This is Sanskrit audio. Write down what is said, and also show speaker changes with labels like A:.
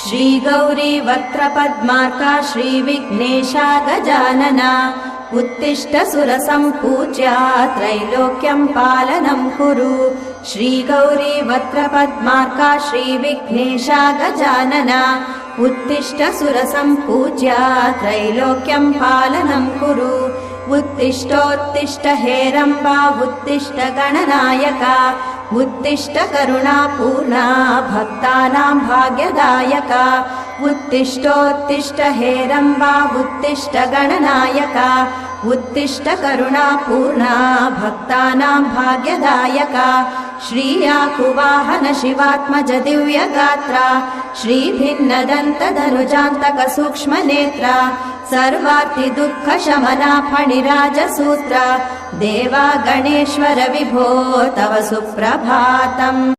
A: श्रीगौरी वक्त्रपद्मार्का श्रीविघ्नेशा गजानना उत्तिष्ठ सुरसम्पूज्या त्रैलोक्यं पालनं कुरु श्रीगौरी वक्त्रपद्मार्का श्रीविघ्नेशा गजानना उत्तिष्ठ सुरसम्पूज्या त्रैलोक्यं पालनं कुरु उत्तिष्ठोत्तिष्ठ हेरम्बा उत्तिष्ठ गणनायका उत्तिष्ठ करुणापूर्णा भक्तानां भाग्यदायका उत्तिष्ठोत्तिष्ठ हेरम्बा उत्तिष्ठ गणनायका उत्तिष्ठ करुणापूर्णा भक्तानां भाग्यदायका श्रीयाकुवाहन शिवात्मज दिव्यगात्रा श्रीभिन्नदन्तधनुजान्तक सूक्ष्मनेत्रा सर्वार्ति दुःखशमना फणिराजसूत्रा देवा गणेश्वर विभो तव सुप्रभातम्।